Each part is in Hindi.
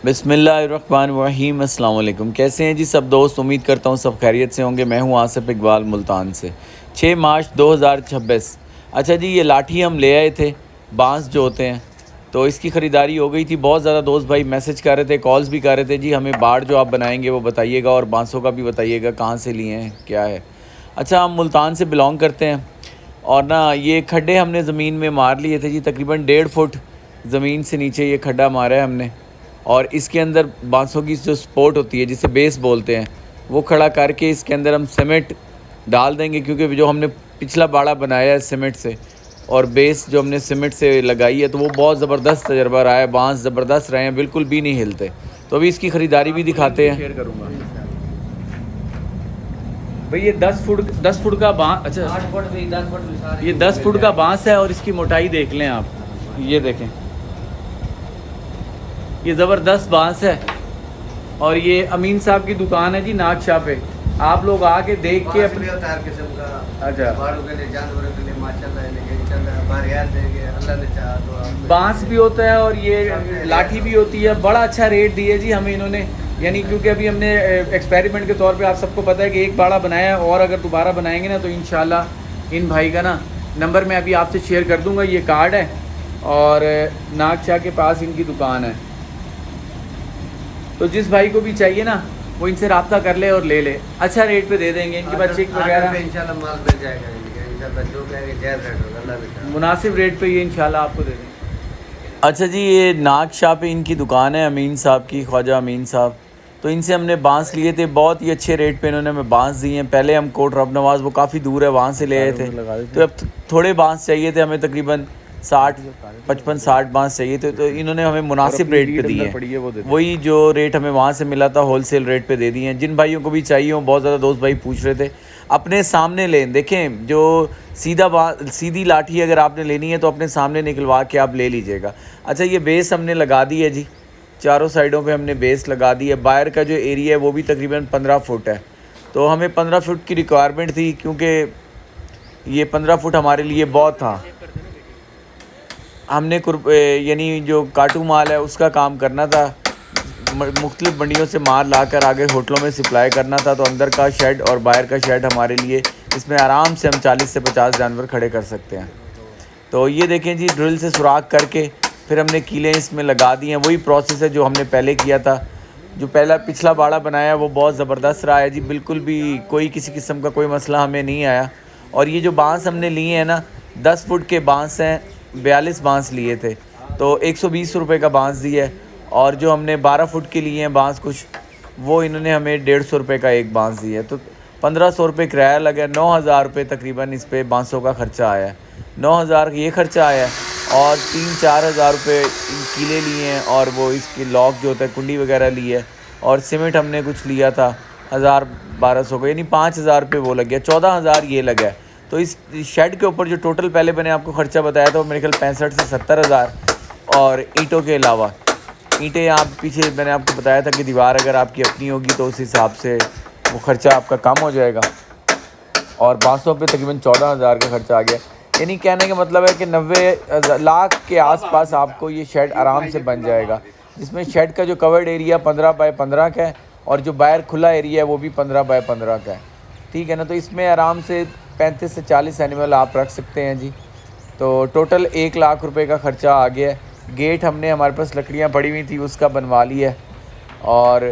बिस्मिल्लाहिर्रहमानिर्रहीम। अस्सलाम वालेकुम। कैसे हैं जी सब दोस्त? उम्मीद करता हूँ सब खैरियत से होंगे। मैं हूँ आसिफ इकबाल मुल्तान से। 6 मार्च 2026। अच्छा जी, ये लाठी हम ले आए थे, बांस जो होते हैं, तो इसकी ख़रीदारी हो गई थी। बहुत ज़्यादा दोस्त भाई मैसेज कर रहे थे, कॉल्स भी कर रहे थे, जी हमें बाड़ जो आप बनाएंगे वो बताइएगा और बांसों का भी बताइएगा, कहाँ से लिए हैं, क्या है। अच्छा, हम मुल्तान से बिलोंग करते हैं और ना ये खड्डे हमने ज़मीन में मार लिए थे जी, तकरीबन 1.5 फुट ज़मीन से नीचे ये खड्डा मारा है हमने। और इसके अंदर बांसों की जो सपोर्ट होती है, जिसे बेस बोलते हैं, वो खड़ा करके इसके अंदर हम सीमेंट डाल देंगे, क्योंकि जो हमने पिछला बाड़ा बनाया है सीमेंट से और बेस जो हमने सीमेंट से लगाई है, तो वो बहुत ज़बरदस्त तजर्बा रहा है। बांस ज़बरदस्त रहे हैं, बिल्कुल भी नहीं हिलते। तो अभी इसकी ख़रीदारी भी दिखाते हैं। शेयर करूँगा भाई। ये 10 फुट का बांस, अच्छा 8 फुट भी 10 फुट भी सारे ये 10 फुट का बांस है और इसकी मोटाई देख लें आप, ये देखें, ये ज़बरदस्त बांस है। और ये अमीन साहब की दुकान है जी, नागशाह पे। आप लोग आके देख के अपने किस्म का अच्छा बाड़ों के लिए, जानवरों के लिए माशाल्लाह अल्लाह ने चाहा तो बांस भी होता है और ये लाठी भी होती है। बड़ा अच्छा रेट दिया जी हमें इन्होंने, यानी क्योंकि अभी हमने एक्सपेरिमेंट के तौर पे, आप सबको पता है कि एक बाड़ा बनाया है और अगर दोबारा बनाएंगे ना तो इंशाल्लाह इन भाई का ना नंबर मैं अभी आपसे शेयर कर दूंगा। ये कार्ड है और नागशाह के पास इनकी दुकान है। तो जिस भाई को भी चाहिए ना वो इनसे रब्ता कर ले और ले ले, अच्छा रेट पे दे देंगे। इनके पास चेक वगैरह इंशाल्लाह माल मिल जाएगा, इंशाल्लाह जो कहेंगे जायज़ रेट होगा, अल्लाह ने चाहा मुनासिब रेट पे ये इंशाल्लाह आपको दे देंगे। अच्छा जी, ये नागशाह पे इनकी दुकान है, अमीन साहब की, ख्वाजा अमीन साहब। तो इनसे हमने बांस लिए थे, बहुत ही अच्छे रेट पे इन्होंने हमें बांस दिए हैं। पहले हम कोट रब नवाज़, वो काफ़ी दूर है, वहाँ से ले आए थे। तो अब थोड़े बांस चाहिए थे हमें, तकरीबन 55-60 बांस चाहिए थे। तो इन्होंने हमें मुनासिब रेट पे दिए हैं, वही जो रेट हमें वहाँ से मिला था होलसेल रेट पे दे दिए हैं। जिन भाइयों को भी चाहिए हो, बहुत ज़्यादा दोस्त भाई पूछ रहे थे, अपने सामने लें। देखें, जो सीधी लाठी अगर आपने लेनी है तो अपने सामने निकलवा के आप ले लीजिएगा। अच्छा, ये बेस हमने लगा दी है जी, चारों साइडों पे हमने बेस लगा दी है। बाहर का जो एरिया है वो भी तकरीबन 15 फुट है। तो हमें 15 फुट की रिक्वायरमेंट थी, क्योंकि ये 15 फुट हमारे लिए बहुत था। हमने यानी जो काटू माल है उसका काम करना था, मुख्तलिफ़ मंडियों से माल लाकर आगे होटलों में सप्लाई करना था। तो अंदर का शेड और बाहर का शेड हमारे लिए, इसमें आराम से हम 40 से 50 जानवर खड़े कर सकते हैं। तो ये देखें जी, ड्रिल से सुराख करके फिर हमने कीलें इसमें लगा दी हैं। वही प्रोसेस है जो हमने पहले किया था। जो पिछला बाड़ा बनाया वो बहुत ज़बरदस्त रहा है जी, बिल्कुल भी कोई किसी किस्म का कोई मसला हमें नहीं आया। और ये जो बांस हमने लिए हैं ना, 10 फुट के बांस हैं, 42 बांस लिए थे, तो 120 रुपये का बांस दिया है। और जो हमने 12 फुट के लिए हैं बांस कुछ, वो इन्होंने हमें 150 रुपये का एक बांस दिया है। तो 1500 रुपये किराया लगा, 9000 रुपये तकरीबन इस पे बांसों का ख़र्चा आया है। 9000 ये ख़र्चा आया है और 3-4 हज़ार रुपये कीले लिए हैं, और वो इसकी लॉक जो होता है, कुंडी वगैरह ली है। और सीमेंट हमने कुछ लिया था 1000-1200 का, यानी 5000 रुपये वो लग गया, 14000 ये लगा है। तो इस शेड के ऊपर जो टोटल पहले मैंने आपको ख़र्चा बताया था वो मेरे ख्याल 65 से 70 हज़ार। और ईंटों के अलावा ईंटें, आप पीछे मैंने आपको बताया था कि दीवार अगर आपकी अपनी होगी तो उस हिसाब से वो ख़र्चा आपका कम हो जाएगा। और बांसों पे तकरीबन 14,000 का ख़र्चा आ गया। यानी कहने का मतलब है कि 90 लाख के आसपास आपको ये शेड आराम से बन जाएगा, जिसमें शेड का जो कवर्ड एरिया 15 बाय 15 का है और जो बाहर खुला एरिया है वो भी 15 बाय 15 का है। ठीक है ना? तो इसमें आराम से 35 से 40 एनिमल आप रख सकते हैं जी। तो टोटल 1 लाख रुपए का ख़र्चा आ गया है। गेट हमने, हमारे पास लकड़ियाँ पड़ी हुई थी, उसका बनवा लिया है। और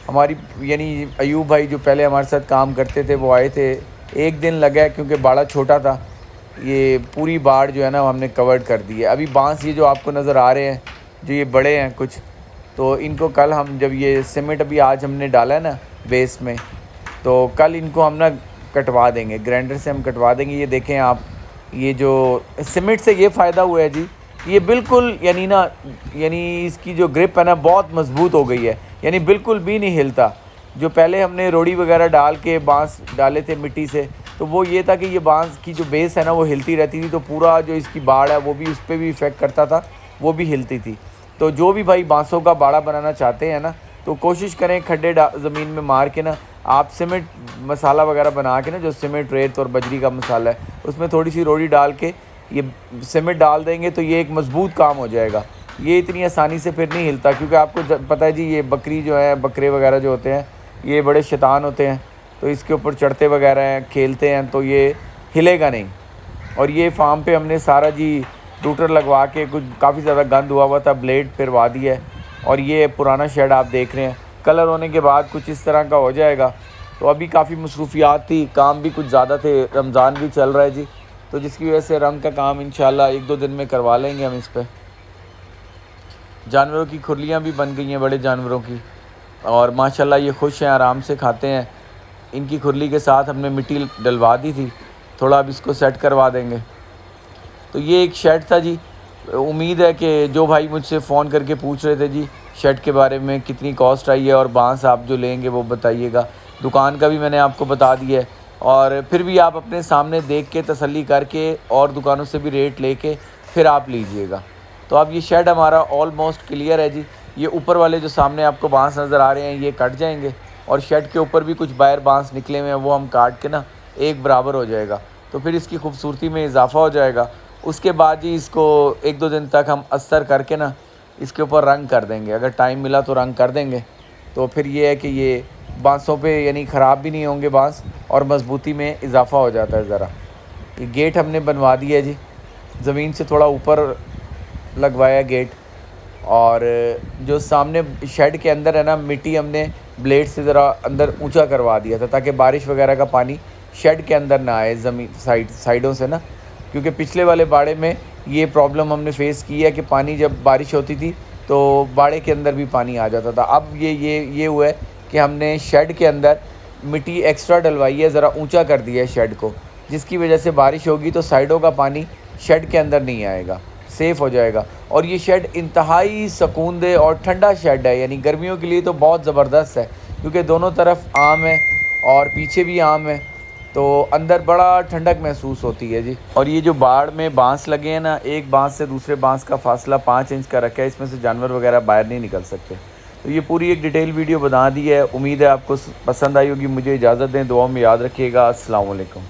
हमारी यानी अयूब भाई जो पहले हमारे साथ काम करते थे वो आए थे, एक दिन लगा क्योंकि बाड़ा छोटा था। ये पूरी बाड़ जो है ना हमने कवर्ड कर दी है। अभी बांस ये जो आपको नज़र आ रहे हैं, जो ये बड़े हैं कुछ, तो इनको कल हम, जब ये सीमेंट अभी आज हमने डाला है ना बेस में, तो कल इनको हम ना कटवा देंगे, ग्राइंडर से हम कटवा देंगे। ये देखें आप, ये जो सीमेंट से ये फ़ायदा हुआ है जी, ये बिल्कुल यानी इसकी जो ग्रिप है ना बहुत मज़बूत हो गई है, यानी बिल्कुल भी नहीं हिलता। जो पहले हमने रोड़ी वगैरह डाल के बांस डाले थे मिट्टी से, तो वो ये था कि ये बांस की जो बेस है ना वो हिलती रहती थी, तो पूरा जो इसकी बाड़ है वो भी, उस पर भी इफ़ेक्ट करता था, वो भी हिलती थी। तो जो भी भाई बांसों का बाड़ा बनाना चाहते हैं ना, तो कोशिश करें खड्डे ज़मीन में मार के ना आप सीमेंट मसाला वगैरह बना के ना, जो सीमेंट, रेत और बजरी का मसाला है, उसमें थोड़ी सी रोड़ी डाल के ये सीमेंट डाल देंगे तो ये एक मज़बूत काम हो जाएगा। ये इतनी आसानी से फिर नहीं हिलता, क्योंकि आपको पता है जी ये बकरी जो है, बकरे वगैरह जो होते हैं ये बड़े शैतान होते हैं, तो इसके ऊपर चढ़ते वगैरह हैं, खेलते हैं, तो ये हिलेगा नहीं। और ये फार्म पे हमने सारा जी रूटर लगवा के, कुछ काफ़ी ज़्यादा गंद हुआ था, ब्लेड फिरवा दिया है। और ये पुराना शेड आप देख रहे हैं, कलर होने के बाद कुछ इस तरह का हो जाएगा। तो अभी काफ़ी मसरूफियात थी, काम भी कुछ ज़्यादा थे, रमज़ान भी चल रहा है जी, तो जिसकी वजह से रंग का काम इंशाल्लाह 1-2 दिन में करवा लेंगे हम इस पर। जानवरों की खुरलियाँ भी बन गई हैं बड़े जानवरों की, और माशाल्लाह ये खुश हैं, आराम से खाते हैं। इनकी खुरली के साथ हमने मिट्टी डलवा दी थी, थोड़ा अब इसको सेट करवा देंगे। तो ये एक शेड था जी। उम्मीद है कि जो भाई मुझसे फ़ोन करके पूछ रहे थे जी शेड के बारे में, कितनी कॉस्ट आई है और बांस आप जो लेंगे वो बताइएगा। दुकान का भी मैंने आपको बता दिया है, और फिर भी आप अपने सामने देख के तसल्ली करके और दुकानों से भी रेट लेके फिर आप लीजिएगा। तो अब ये शेड हमारा ऑलमोस्ट क्लियर है जी। ये ऊपर वाले जो सामने आपको बांस नज़र आ रहे हैं ये कट जाएंगे, और शेड के ऊपर भी कुछ बाहर बांस निकले हुए हैं, वो हम काट के ना एक बराबर हो जाएगा, तो फिर इसकी खूबसूरती में इजाफ़ा हो जाएगा। उसके बाद जी इसको 1-2 दिन तक हम अस्तर करके ना इसके ऊपर रंग कर देंगे, अगर टाइम मिला तो रंग कर देंगे। तो फिर ये है कि ये बांसों पे यानी ख़राब भी नहीं होंगे बांस, और मजबूती में इजाफ़ा हो जाता है ज़रा। ये गेट हमने बनवा दिया जी, ज़मीन से थोड़ा ऊपर लगवाया गेट। और जो सामने शेड के अंदर है ना, मिट्टी हमने ब्लेड से ज़रा अंदर ऊंचा करवा दिया था, ताकि बारिश वगैरह का पानी शेड के अंदर ना आए ज़मीन साइडों से ना, क्योंकि पिछले वाले बाड़े में ये प्रॉब्लम हमने फ़ेस की है कि पानी जब बारिश होती थी तो बाड़े के अंदर भी पानी आ जाता था। अब ये हुआ है कि हमने शेड के अंदर मिट्टी एक्स्ट्रा डलवाई है, ज़रा ऊंचा कर दिया है शेड को, जिसकी वजह से बारिश होगी तो साइडों का पानी शेड के अंदर नहीं आएगा, सेफ़ हो जाएगा। और ये शेड इंतहाई सुकूनदेह और ठंडा शेड है, यानी गर्मियों के लिए तो बहुत ज़बरदस्त है, क्योंकि दोनों तरफ आम है और पीछे भी आम है, तो अंदर बड़ा ठंडक महसूस होती है जी। और ये जो बाड़ में बांस लगे हैं ना, एक बांस से दूसरे बांस का फासला 5 इंच का रखा है, इसमें से जानवर वगैरह बाहर नहीं निकल सकते। तो ये पूरी एक डिटेल वीडियो बना दी है, उम्मीद है आपको पसंद आई होगी। मुझे इजाज़त दें, दुआ में याद रखिएगा। अस्सलाम वालेकुम।